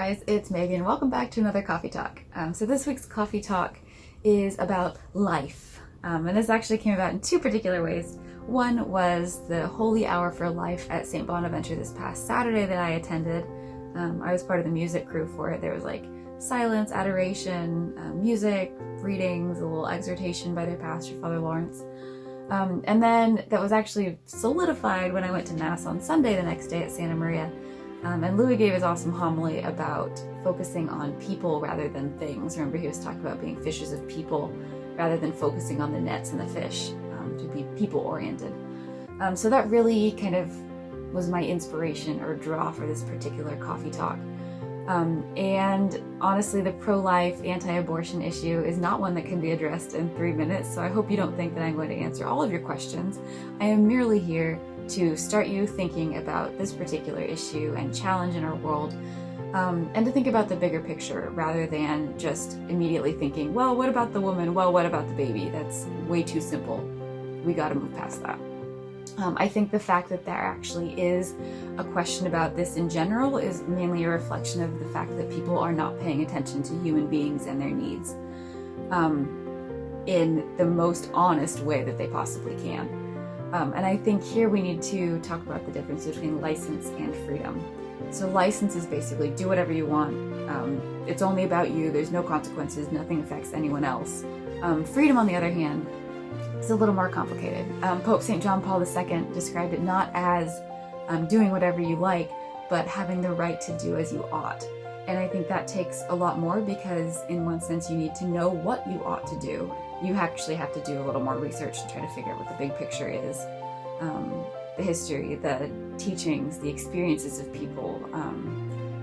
guys, it's Megan. Welcome back to another coffee talk. So this week's coffee talk is about life. And this actually came about in two particular ways. One was the Holy Hour for Life at St. Bonaventure this past Saturday that I attended. I was part of the music crew for it. There was like silence, adoration, music, readings, a little exhortation by their pastor, Father Lawrence. And then that was actually solidified when I went to Mass on Sunday the next day at Santa Maria. And Louie gave his awesome homily about focusing on people rather than things. Remember, he was talking about being fishers of people rather than focusing on the nets and the fish, to be people-oriented. So that really kind of was my inspiration or draw for this particular coffee talk. And honestly, the pro-life, anti-abortion issue is not one that can be addressed in 3 minutes, so I hope you don't think that I'm going to answer all of your questions. I am merely here to start you thinking about this particular issue and challenge in our world, and to think about the bigger picture rather than just immediately thinking, well, what about the woman? Well, what about the baby? That's way too simple. We got to move past that. I think the fact that there actually is a question about this in general is mainly a reflection of the fact that people are not paying attention to human beings and their needs in the most honest way that they possibly can. And I think here we need to talk about the difference between license and freedom. So license is basically do whatever you want. It's only about you. There's no consequences. Nothing affects anyone else. Freedom, on the other hand, is a little more complicated. Pope St. John Paul II described it not as doing whatever you like, but having the right to do as you ought. And I think that takes a lot more because in one sense you need to know what you ought to do. You actually have to do a little more research to try to figure out what the big picture is. The history, the teachings, the experiences of people,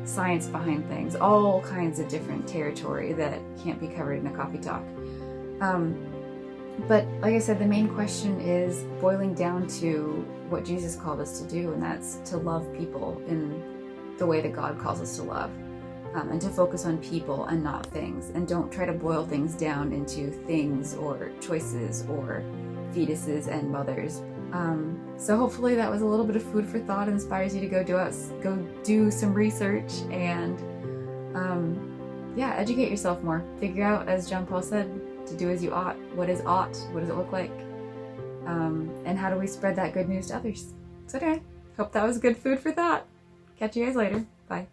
science behind things, all kinds of different territory that can't be covered in a coffee talk. But like I said, the main question is boiling down to what Jesus called us to do, and that's to love people in the way that God calls us to love. And to focus on people and not things, and don't try to boil things down into things or choices or fetuses and mothers. So hopefully that was a little bit of food for thought, inspires you to go do some research and educate yourself more. Figure out, as John Paul said, to do as you ought. What is ought? What does it look like? And how do we spread that good news to others? So anyway, hope that was good food for thought. Catch you guys later. Bye.